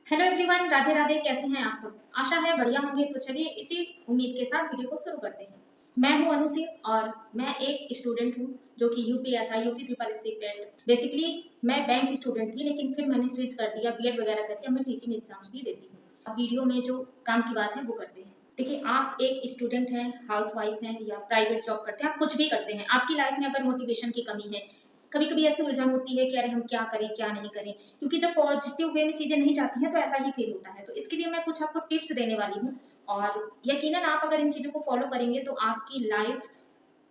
Hello everyone, Radhe Radhe. कैसे हैं आप सब? आशा है बढ़िया होंगे। तो चलिए इसी उम्मीद के साथ वीडियो को शुरू करते हैं। मैं हूं अनुसित और मैं एक स्टूडेंट हूं जो कि UPSI UP triple S C पेड। बेसिकली मैं बैंक स्टूडेंट थी, लेकिन फिर मैंने स्विच कर दिया बीएड वगैरह करके। अब मैं टीचिंग एग्जाम्स भी देती हूँ। अब वीडियो में जो काम की बात है वो करते हैं। देखिए, आप एक स्टूडेंट हैं, हाउस वाइफ हैं या प्राइवेट जॉब करते हैं, आप कुछ भी करते हैं, आपकी लाइफ में अगर मोटिवेशन की कमी है, कभी कभी ऐसी उलझन होती है कि अरे हम क्या करें क्या नहीं करें, क्योंकि जब पॉजिटिव वे में चीजें नहीं जाती हैं तो ऐसा ही फील होता है। तो इसके लिए मैं कुछ आपको टिप्स देने वाली हूँ, और यकीनन आप अगर इन चीजों को फॉलो करेंगे तो आपकी लाइफ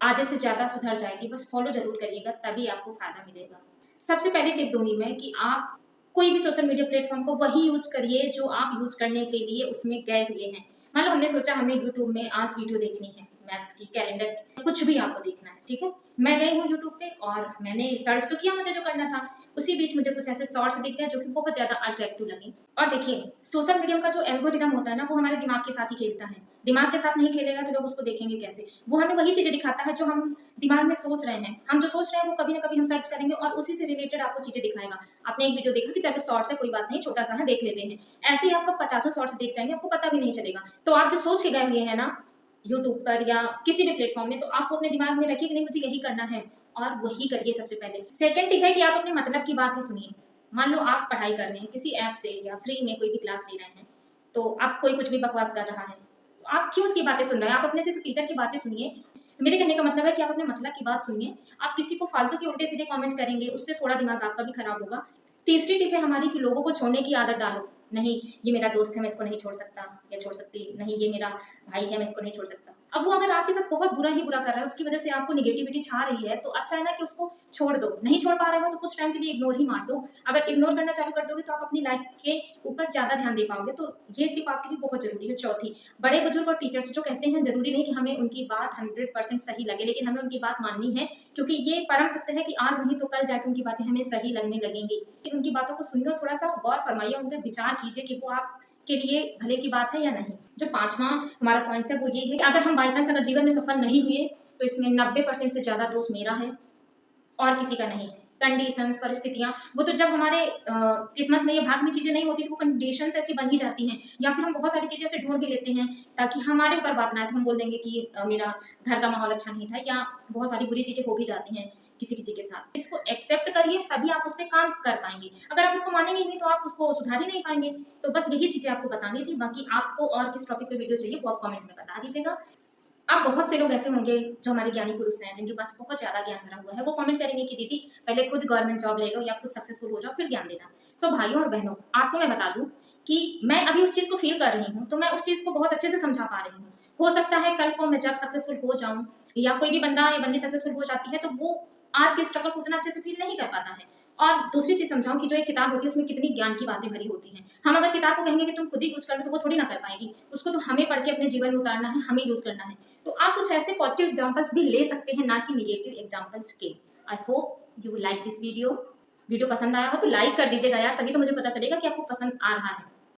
आधे से ज्यादा सुधर जाएगी। बस फॉलो जरूर करिएगा, तभी आपको फायदा मिलेगा। सबसे पहली टिप दूंगी मैं कि आप कोई भी सोशल मीडिया प्लेटफॉर्म को वही यूज करिए जो आप यूज करने के लिए उसमें गए हुए हैं। मान लो हमने सोचा हमें यूट्यूब में आज वीडियो देखनी है, मैथ्स की, कैलेंडर की, कुछ भी आपको देखना है, ठीक है। मैं गई हूँ यूट्यूब पे और मैंने सर्च तो किया मुझे जो करना था। उसी बीच मुझे कुछ ऐसे शॉर्ट्स दिख गए जो कि बहुत ज्यादा अट्रैक्टिव लगे। और देखिए, सोशल मीडिया का जो एल्गोरिदम होता है ना, वो हमारे दिमाग के साथ ही खेलता है। दिमाग के साथ नहीं खेलेगा तो लोग उसको देखेंगे कैसे? वो हमें वही चीजें दिखाता है जो हम दिमाग में सोच रहे हैं। हम जो सोच रहे हैं वो कभी ना कभी हम सर्च करेंगे और उसी से रिलेटेड आपको चीजें दिखाएगा। आपने एक वीडियो देखा कि चलो शॉर्ट्स है, कोई बात नहीं, छोटा सा है, देख लेते हैं। ऐसे ही आपका 50 शॉर्ट्स देख जाएंगे, आपको पता भी नहीं चलेगा। तो आप जो सोच के गए हुए हैं ना यूट्यूब पर या किसी भी प्लेटफॉर्म में, तो आप वो अपने दिमाग में रखिए कि नहीं, मुझे यही करना है, और वही करिए सबसे पहले। सेकंड टिप है कि आप अपने मतलब की बात ही सुनिए। मान लो आप पढ़ाई कर रहे हैं किसी ऐप से या फ्री में कोई भी क्लास ले रहे हैं, तो आप कोई कुछ भी बकवास कर रहा है, तो आप क्यों उसकी बातें सुन रहे हैं? आप अपने सिर्फ टीचर की बातें सुनिए। तो मेरे कहने का मतलब है कि आप अपने मतलब की बात सुनिए। आप किसी को फालतू के उल्टे सीधे कमेंट करेंगे, उससे थोड़ा दिमाग आपका भी खराब होगा। तीसरी टिप है हमारी कि लोगों को छोड़ने की आदत डालो। नहीं, ये मेरा दोस्त है, मैं इसको नहीं छोड़ सकता या छोड़ सकती, नहीं ये मेरा भाई है, मैं इसको नहीं छोड़ सकता। अब वो अगर आपके साथ बहुत बुरा ही बुरा कर रहा है, उसकी वजह से आपको नेगेटिविटी छा रही है, तो अच्छा है ना कि उसको छोड़ दो। नहीं छोड़ पा रहे हो तो कुछ टाइम के लिए इग्नोर ही मार दो। अगर इग्नोर करना चालू कर दोगे तो आप अपनी लाइफ के ऊपर ज्यादा ध्यान दे पाओगे। तो ये टिप आपके लिए बहुत जरूरी है। चौथी, बड़े बुजुर्ग और टीचर्स जो कहते हैं, जरूरी नहीं कि हमें उनकी बात 100% सही लगे, लेकिन हमें उनकी बात माननी है, क्योंकि ये परम सत्य है कि आज नहीं तो कल जाके उनकी बातें हमें सही लगने लगेंगी। लेकिन उनकी बातों को सुनिए और थोड़ा सा गौर फरमाइए, उन पर विचार कीजिए कि वो आप के लिए भले की बात है या नहीं। जो पांचवा हमारा पॉइंट है वो ये है कि अगर हम बाई चांस अगर जीवन में सफल नहीं हुए, तो इसमें 90% से ज्यादा दोष मेरा है और किसी का नहीं है। कंडीशंस, परिस्थितियां, वो तो जब हमारे किस्मत में या भाग में चीजें नहीं होती तो वो कंडीशंस ऐसी बन ही जाती हैं, या फिर हम बहुत सारी चीजें ऐसे ढूंढ भी लेते हैं ताकि हमारे ऊपर बात ना आए। तो हम बोल देंगे कि मेरा घर का माहौल अच्छा नहीं था, या बहुत सारी बुरी चीजें हो भी जाती हैं किसी किसी के साथ। इसको एक्सेप्ट करिए, तभी आप उस पर काम कर पाएंगे। अगर आप उसको मानेंगे ही नहीं तो आप उसको सुधार ही नहीं पाएंगे। तो बस यही चीजें आपको बतानी थी। बाकी आपको और किस टॉपिक पे वीडियो चाहिए वो आप कमेंट में बता दीजिएगा। अब बहुत से लोग ऐसे होंगे जो हमारे ज्ञानी पुरुष हैं, जिनके पास बहुत ज्यादा ज्ञान भरा हुआ है, वो कमेंट करेंगे कि दीदी पहले खुद गवर्नमेंट जॉब ले लो या खुद सक्सेसफुल हो जाओ फिर ज्ञान देना। तो भाइयों और बहनों, आपको मैं बता दूं कि मैं अभी उस चीज को फील कर रही हूँ, तो मैं उस चीज को बहुत अच्छे से समझा पा रही हूँ। हो सकता है कल को मैं जब सक्सेसफुल हो जाऊं, या कोई भी बंदा या बंदी सक्सेसफुल हो जाती है, तो वो आज के स्ट्रगल को उतना अच्छे से फील नहीं कर पाता है। और दूसरी चीज समझाऊं कि जो एक किताब होती है उसमें कितनी ज्ञान की बातें भरी होती हैं। हम अगर किताब को कहेंगे कि तुम खुद ही यूज कर लो, तो वो थोड़ी ना कर पाएगी। उसको तो हमें पढ़ के अपने जीवन में उतारना है, हमें यूज करना है। तो आप कुछ ऐसे पॉजिटिव एग्जांपल्स भी ले सकते हैं, ना कि नेगेटिव एग्जांपल्स के। I hope you like this video. Video पसंद आया हो तो लाइक कर दीजिएगा यार, तभी तो मुझे पता चलेगा कि आपको पसंद आ रहा है।